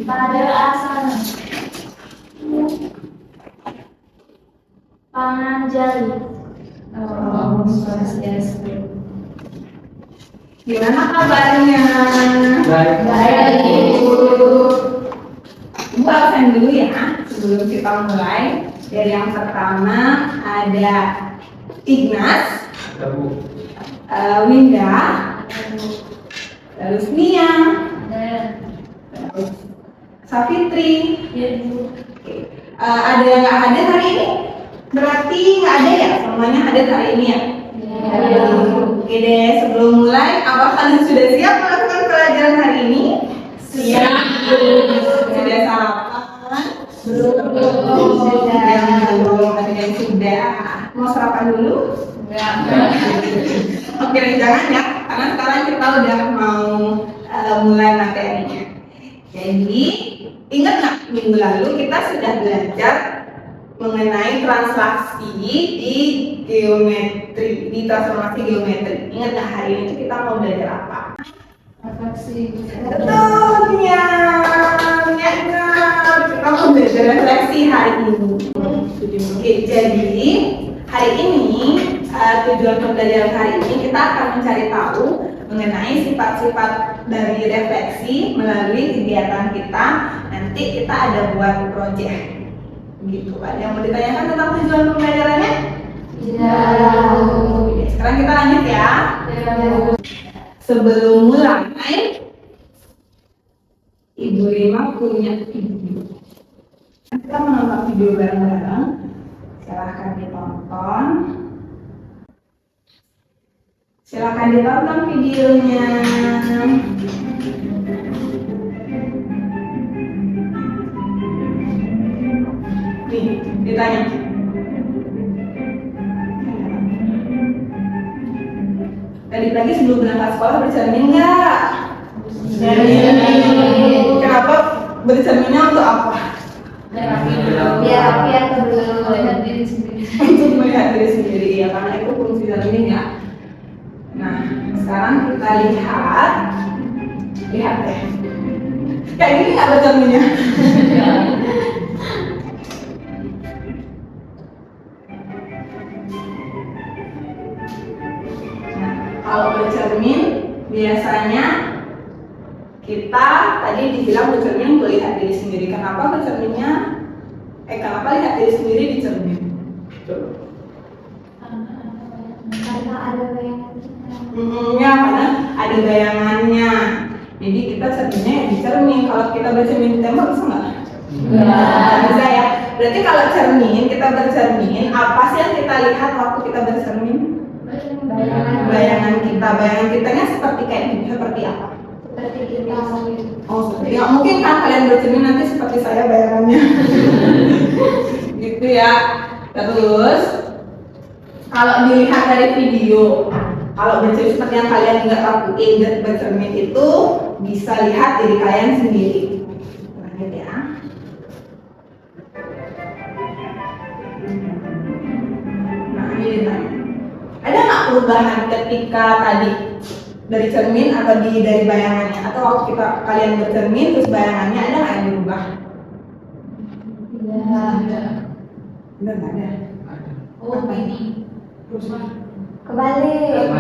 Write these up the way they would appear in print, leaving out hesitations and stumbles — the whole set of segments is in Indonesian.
Pada asana. Panganjali. Om Swastiastu. Gimana kabarnya? Baik. Ibu absen dulu ya sebelum kita mulai. Dari yang pertama ada Ignas, Winda, terus Nia, terus Safitri. Oke. Ada yang nggak hadir hari ini? Berarti nggak ada ya? Semuanya hadir hari ini ya? Oke deh, sebelum mulai, apa kalian sudah siap melakukan pelajaran hari ini? Siap. Sudah sarapan? Belum. Ada yang sudah. Mau sarapan dulu? Oke, jangan ya, karena sekarang kita udah mau mulai materinya. Jadi, ingat nggak minggu lalu kita sudah belajar mengenai translasi di geometri, di transformasi geometri. Ingat nggak hari ini kita mau belajar apa? Refleksi. Betul ya, ingat kita mau belajar refleksi hari ini. Oke, jadi hari ini tujuan pembelajaran hari ini kita akan mencari tahu mengenai sifat-sifat dari refleksi melalui kegiatan kita. Nanti kita ada buat project. Gitu. Ada yang mau ditanyakan tentang tujuan pembelajarannya? Tidak. Oke, sekarang kita lanjut ya. Sebelum mulai, Ibu Rima punya video. Kita menonton video bareng-bareng. Silahkan ditonton. Silahkan ditonton videonya. Nih, ditanya. Tadi pagi sebelum berangkat sekolah bercermin nggak? Kenapa bercerminnya untuk apa? Biar atau belum Melihat diri sendiri. Untuk melihat diri sendiri ya, karena itu fungsi cermin ya. Nah, sekarang kita lihat deh. Kayak gini nggak bercerminnya? Kalau bercermin, biasanya kita tadi dibilang bercermin untuk lihat diri sendiri. Kenapa bercerminnya? Kenapa lihat diri sendiri di cermin? karena ada bayangan. Ya, karena ada bayangannya. Jadi kita cerminnya ya di cermin. Kalau kita bercermin di tembok bisa nggak? Nggak bisa ya. Berarti kalau cermin, kita bercermin, apa sih yang kita lihat waktu kita bercermin? Bayangan kita. Bayangan kitanya seperti kayak gini, seperti apa? Seperti kita. Oh, seperti ya, mungkin kan kalian bercermin nanti seperti saya bayangannya. Gitu ya. Terus kalau dilihat dari video, kalau bercermin seperti yang kalian nggak lakuin, bercermin itu bisa lihat diri kalian sendiri. Lanjut ya. Nah, ini ditanya. Ada nggak perubahan ketika tadi dari cermin atau dari bayangannya, atau waktu kalian bercermin terus bayangannya ada nggak yang berubah? Benar nggak ada? Oh, ini. Kebalik.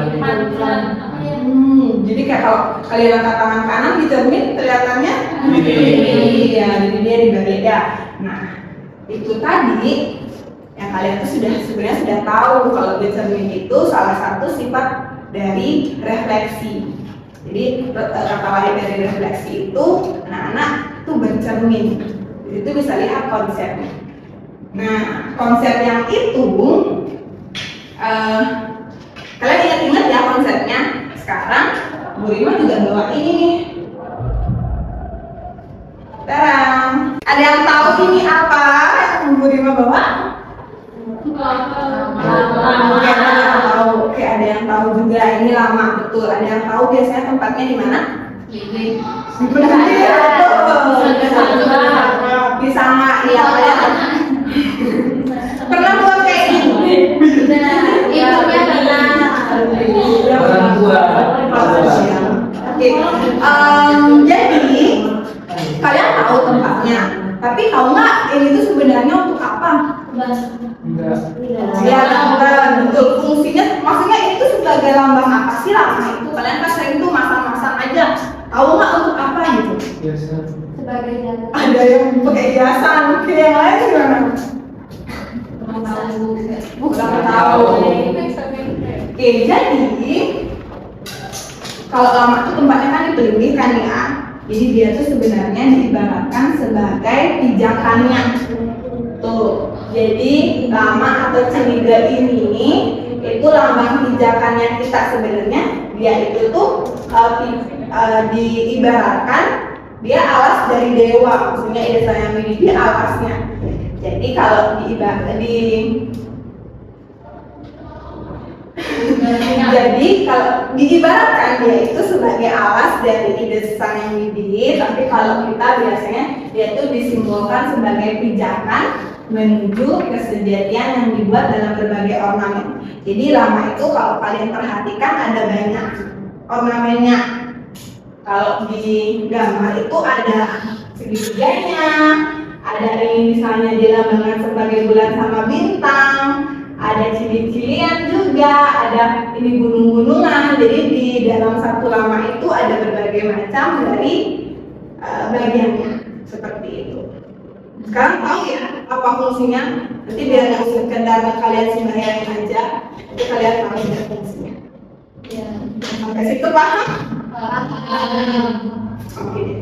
Jadi kayak kalau kalian angkat tangan kanan di cermin kelihatannya iya, jadi dia dibalik ya. Nah, itu tadi yang kalian tuh sebenarnya sudah tahu kalau di cermin itu salah satu sifat dari refleksi. Jadi kata lain dari refleksi itu anak-anak tuh bercermin. Itu bisa lihat konsepnya. Nah, konsep yang itu kalian ingat-ingat ya konsepnya. Sekarang Bu Rima juga bawa ini nih. Tarang. Ada yang tahu ini apa yang Bu Rima bawa? Oke, ada yang tahu. Oke, ada yang tahu juga. Ini lama betul. Ada yang tahu biasanya tempatnya di mana? Di bisa nggak? Iya, kalian pernah buat kayak gini? Ibunya pernah. Orang tua. Oke, jadi kalian tahu tempatnya. Tapi tahu nggak ini tuh sebenarnya untuk apa? Enggak. Ya, lambang untuk fungsinya, maksudnya ini tuh sebagai lambang apa sih lambang itu? Kalian kan sering tuh masang-masang aja. Tahu nggak untuk apa gitu? Biasa. Sebagai jalan. Ada yang pakai hiasan, mungkin yang lain gimana? Bukan tahu. Oke, jadi kalau lama itu tempatnya kan dipelihara kan ya. Jadi dia tuh sebenarnya diibaratkan sebagai pijakannya. Tuh, jadi lama atau ciliga ini itu lambang pijakannya kita sebenarnya. Dia itu tuh diibaratkan dia alas dari dewa, maksudnya Ida Sayang Widi dia alasnya. Jadi kalau jadi kalau diibaratkan dia itu sebagai alas dari Ida Sayang Widi, tapi kalau kita biasanya dia itu disimbolkan sebagai pijakan menuju kesejatian yang dibuat dalam berbagai ornamen. Jadi lama itu kalau kalian perhatikan ada banyak ornamennya. Kalau di gambar itu ada segitiganya, ada ini misalnya dilambangkan sebagai bulan sama bintang, ada cili-cilian juga, ada ini gunung-gunungan. Jadi di dalam satu lama itu ada berbagai macam dari bagiannya seperti itu. Sekarang tahu ya apa fungsinya? Nanti biar nggak sekedar kalian sembahyang aja, nanti kalian tahu ya fungsinya. Ya. Sampai situ paham? Oke deh.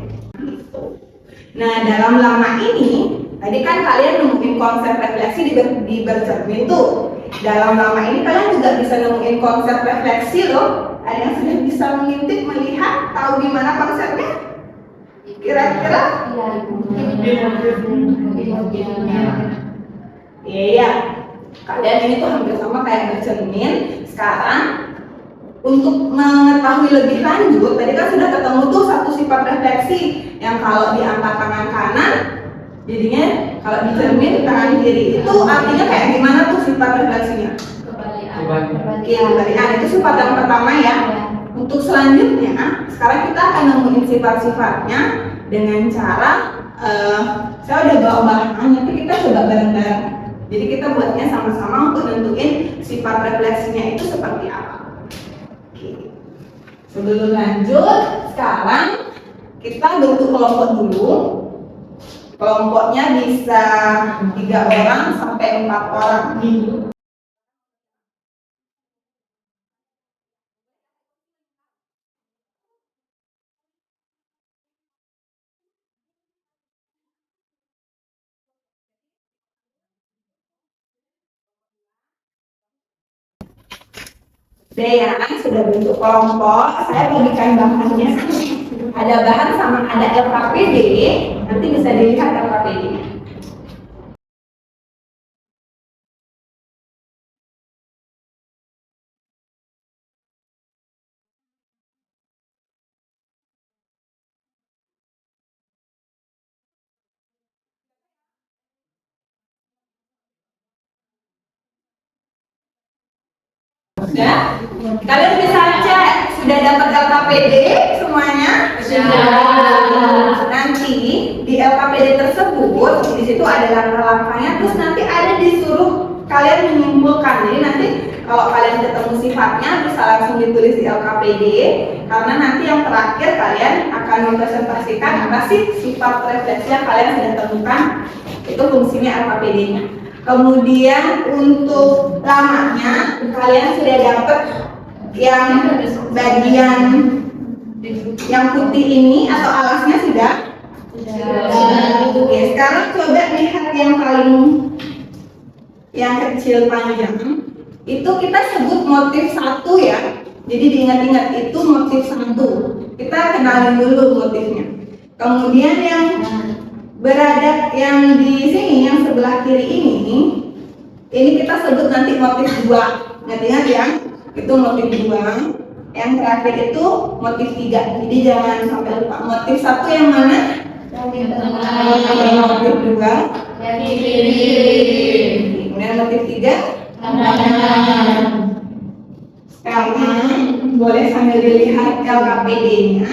Nah, dalam lama ini, tadi kan kalian nemuin konsep refleksi di bercermin tuh. Dalam lama ini kalian juga bisa nemuin konsep refleksi loh. Ada yang sudah bisa mengintip, melihat, tahu gimana konsepnya? Kira-kira? Iya. Kalian ini tuh hampir sama kayak bercermin. Sekarang untuk mengetahui lebih lanjut, tadi kan sudah ketemu tuh satu sifat refleksi yang kalau diangkat tangan kanan, jadinya kalau di cermin tangan kiri. Itu artinya kayak gimana tuh sifat refleksinya? Kebalikan. Itu sifat yang pertama ya. Untuk selanjutnya, sekarang kita akan nemuin sifat-sifatnya dengan cara saya udah bawa bahan, nanti kita coba bareng-bareng. Jadi kita buatnya sama-sama untuk nentuin sifat refleksinya itu seperti apa. Sebelum lanjut, sekarang kita bentuk kelompok dulu. Kelompoknya bisa 3 orang sampai 4 orang. Ya, sudah bentuk kelompok, saya bagikan bahannya. Ada bahan sama ada LKPD, nanti bisa dilihat LKPD-nya. Sudah? Kalian bisa cek, sudah dapat LKPD semuanya? Sudah. Nanti di LKPD tersebut, di situ ada langkah-langkahnya, terus nanti ada disuruh kalian menyimpulkan. Jadi nanti kalau kalian ketemu sifatnya bisa langsung ditulis di LKPD, karena nanti yang terakhir kalian akan mempresentasikan apa sih sifat refleksi yang kalian sudah temukan. Itu fungsinya LKPD-nya. Kemudian untuk lamanya kalian sudah dapat yang bagian yang putih ini atau alasnya sudah? Oke, sekarang coba lihat yang kecil panjang. Itu kita sebut motif 1 ya. Jadi diingat-ingat itu motif 1. Kita kenalin dulu motifnya. Kemudian yang berada yang di sini, yang sebelah kiri ini kita sebut nanti motif 2. Ingat-ingat ya, itu motif 2. Yang terakhir itu motif 3. Jadi jangan sampai lupa. Motif 1 yang mana? Motif 2 Yang kiri. Kemudian motif 3 sekarang boleh sambil dilihat LKPD-nya.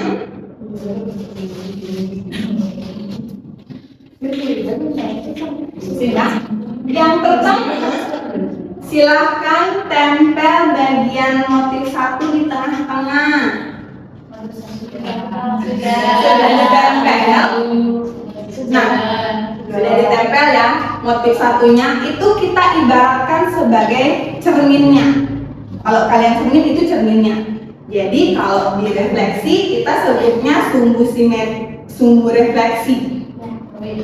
Sudah. Yang pertama, silahkan tempel bagian motif 1 di tengah-tengah. Sudah ditempel. Nah, sudah ditempel ya. Motif 1-nya itu kita ibaratkan sebagai cerminnya. Kalau kalian cermin itu cerminnya. Jadi kalau di refleksi kita sebutnya sumbu refleksi.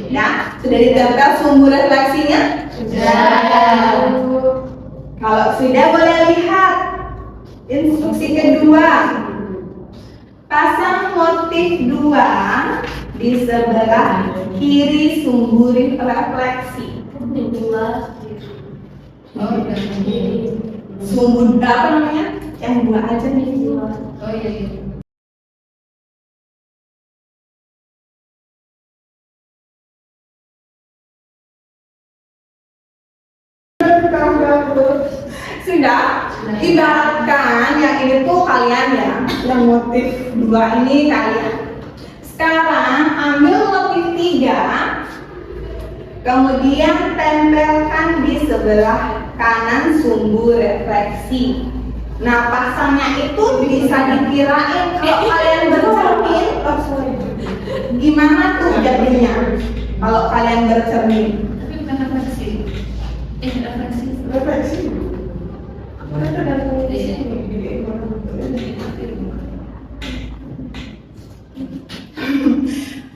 Ya, sudah ditempel sumbu refleksinya? Sudah. Kalau sudah boleh lihat instruksi kedua. Pasang motif 2 di sebelah kiri sumbu refleksi. Sumbu apa namanya? Yang 2 aja nih. Oh iya. Sudah, ibaratkan yang ini tuh kalian ya, yang motif 2 ini kalian. Sekarang ambil motif 3, kemudian tempelkan di sebelah kanan sumbu refleksi. Nah, pasangnya itu bisa dikirain kalau kalian bercermin, gimana tuh jadinya? Kalau kalian bercermin? Tapi bukan refleksi. Refleksi. Refleksi.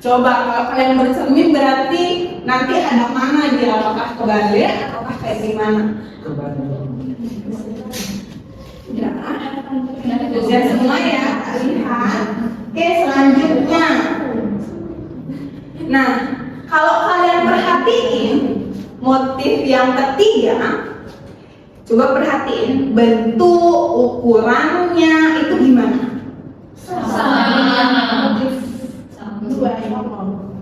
Coba kalau kalian bercermin berarti nanti ada mana dia, apakah kebalik ataukah kayak gimana? Ya, semua ya, lihat. Oke, selanjutnya. Nah, kalau kalian perhatiin motif yang ketiga, coba perhatiin bentuk ukurannya itu gimana?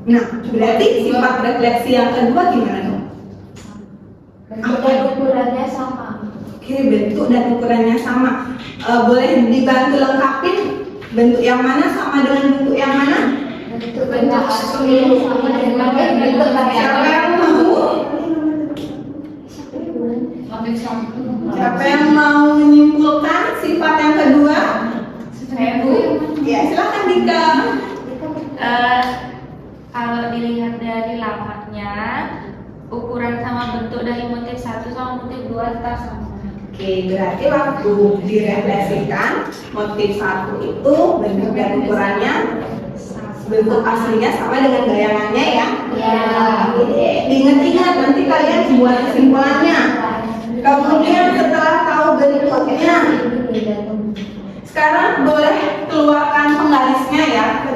Nah, berarti sifat refleksi yang kedua gimana dong? Bentuk dan ukurannya sama. Oke, bentuk dan ukurannya sama. Boleh dibantu lengkapin bentuk yang mana sama dengan bentuk yang mana? Bentuk asli sama dengan bentuk Siapa yang mau? Siapa yang mau menyimpulkan sifat yang kedua? Ya, silakan Dika. Kalau dilihat dari lafadznya, ukuran sama bentuk dari motif 1 sama motif 2 tetap sama. Oke, berarti waktu direfleksikan motif 1 itu bentuk dan ukurannya, bentuk aslinya sama dengan bayangannya ya. Ya. Diingat-ingat nanti kalian buat kesimpulannya. Kemudian setelah tahu bentuknya, sekarang boleh keluarkan penggarisnya ya.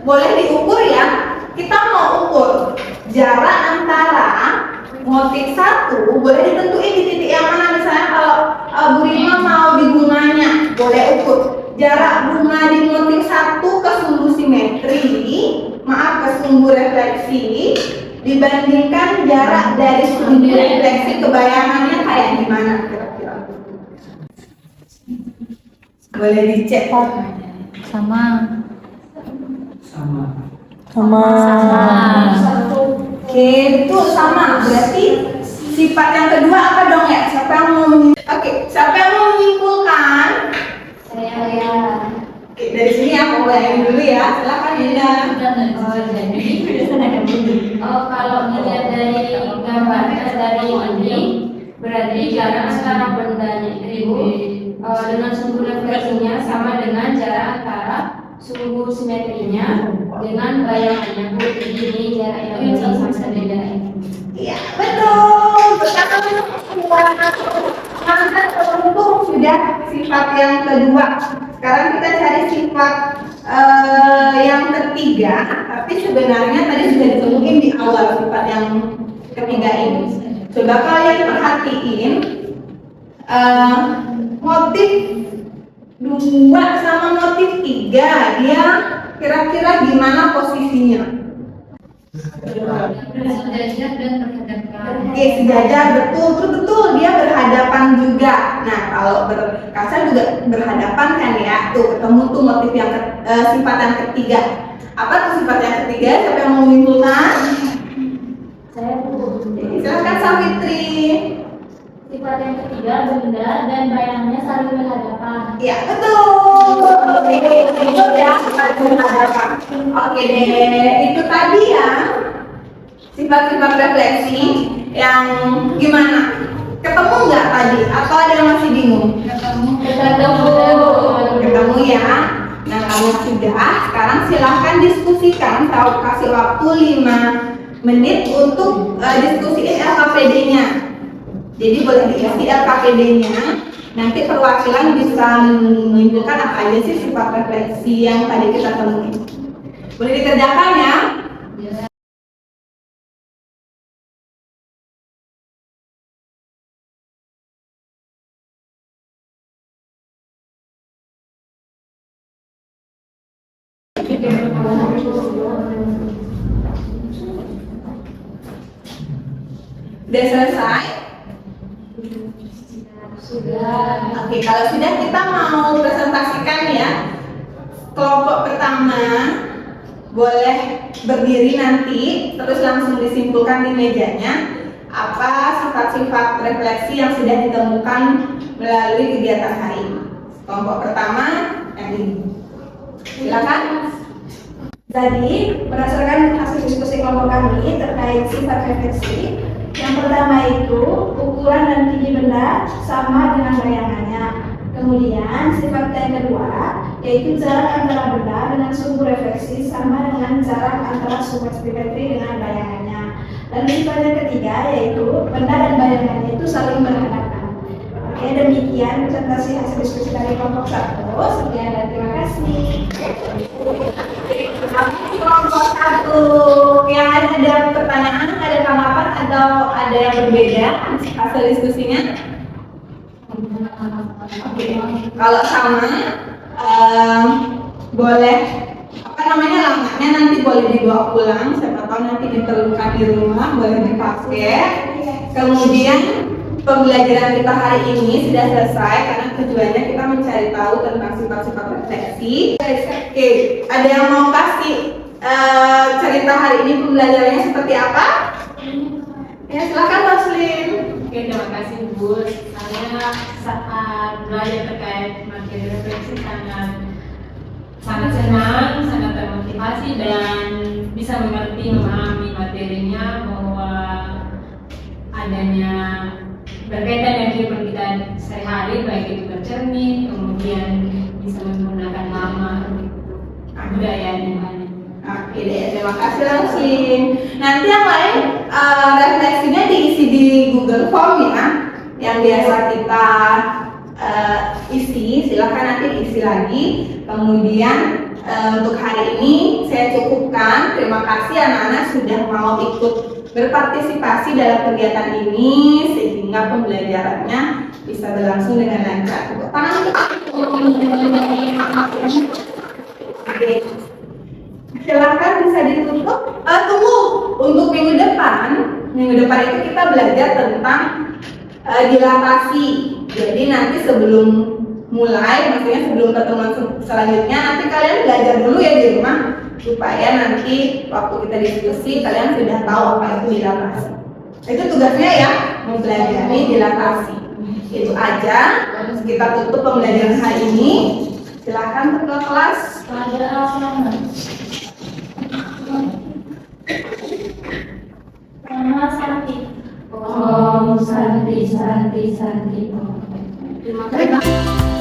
Boleh diukur ya. Kita mau ukur jarak antara motif 1, boleh ditentuin di titik yang mana. Misalnya kalau Bu Rima mau di bunganya, boleh ukur jarak bunga di motif 1 ke sumbu simetri, ke sumbu refleksi, dibandingkan jarak dari sumbu refleksi ke bayangannya kayak gimana kira-kira. Boleh dicek Pak. Sama. Oke, betul sama. Berarti sifat yang kedua apa dong ya? Siapa yang mau siapa yang mau menyimpulkan? Saya. Oke, dari sini aku mulai dulu ya. Silakan Dinda. Kalau dilihat dari gambarnya dari ini, berarti jarak antara bendanya itu dengan sumbu refleksinya sama dengan jarak antara sumbu simetrinya dengan bayangannya. Jadi ini jarak yang ini sama beda. Iya, betul. Pertama terbentuk sudah sifat yang kedua. Sekarang kita cari sifat yang ketiga, tapi sebenarnya tadi sudah ditemukan di awal sifat yang ketiga ini. Coba kalian perhatiin motif 2 sama motif 3, dia kira-kira gimana posisinya? Sejajar dan berhadapan. Oke, sejajar, betul, dia berhadapan juga. Nah, kalau berkaca juga berhadapan kan ya. Tuh, ketemu tuh motif yang sifat yang ketiga. Apa tuh sifat yang ketiga? Siapa yang mau menyimpulkan? Saya Silakan Safitri. Sifat yang ketiga, benda dan bayangannya saling berhadapan. Iya, betul. Itu ya, saling berhadapan. Oke deh, itu tadi ya sifat-sifat refleksi yang gimana? Ketemu nggak tadi? Atau ada yang masih bingung? Ketemu ya. Nah, kalau sudah, sekarang silahkan diskusikan. Tahu kasih waktu 5 menit untuk diskusiin LKPD-nya. Jadi boleh diisi LKPD-nya. Nanti perwakilan bisa menunjukkan apa aja sih sifat refleksi yang tadi kita temuin. Boleh dikerjakan ya? Udah selesai? Sudah. Oke, kalau sudah kita mau presentasikan ya. Kelompok pertama boleh berdiri nanti, terus langsung disimpulkan di mejanya apa sifat-sifat refleksi yang sudah ditemukan melalui kegiatan hari ini. Kelompok pertama yang ini. Silakan. Tadi, berdasarkan hasil diskusi kelompok kami terkait sifat refleksi, yang pertama itu ukuran dan tinggi benda sama dengan bayangannya. Kemudian sifat yang kedua yaitu jarak antara benda dengan sumbu refleksi sama dengan jarak antara sumber spektri dengan bayangannya. Dan sifat yang ketiga yaitu benda dan bayangannya itu saling berhadapan. Oke, demikian presentasi hasil diskusi dari kelompok 1. Sekian dan terima kasih. Kelompok 1 yang ada pertanyaan, ada tanggapan atau ada yang berbeda hasil diskusinya? Oke, kalau sama boleh apa namanya lamanya nanti boleh dibawa pulang, siapa tahu nanti diperlukan di rumah, boleh dipakai. Kemudian pembelajaran kita hari ini sudah selesai karena tujuannya kita mencari tahu tentang sifat-sifat refleksi. Oke, ada yang mau kasih cerita hari ini pembelajarannya seperti apa? Ya, silakan Taslim. Oke, terima kasih Bu. Saya saat belajar terkait materi refleksi sangat senang, sangat termotivasi dan bisa mengerti, memahami materinya bahwa adanya berkaitan dengan kehidupan kita sehari-hari, baik itu bercermin, kemudian bisa menggunakan nama budaya yang lain. Oke deh, terima kasih Taslim. Nanti yang lain refleksinya diisi di Google Form ya, yang biasa kita isi, silahkan nanti diisi lagi. Kemudian untuk hari ini saya cukupkan. Terima kasih anak-anak sudah mau ikut berpartisipasi dalam kegiatan ini sehingga pembelajarannya bisa berlangsung dengan lancar. Tepuk tangan. Oke. Silakan bisa ditutup. Tunggu, untuk minggu depan itu kita belajar tentang dilatasi. Jadi nanti sebelum mulai, maksudnya sebelum pertemuan selanjutnya, nanti kalian belajar dulu ya di rumah supaya nanti waktu kita diskusi kalian sudah tahu apa itu dilatasi. Itu tugasnya ya, mempelajari dilatasi. Itu aja. Kita tutup pembelajaran hari ini. Silakan ke kelas. Nama Santi. Om Santi Santi Santi. Terima kasih.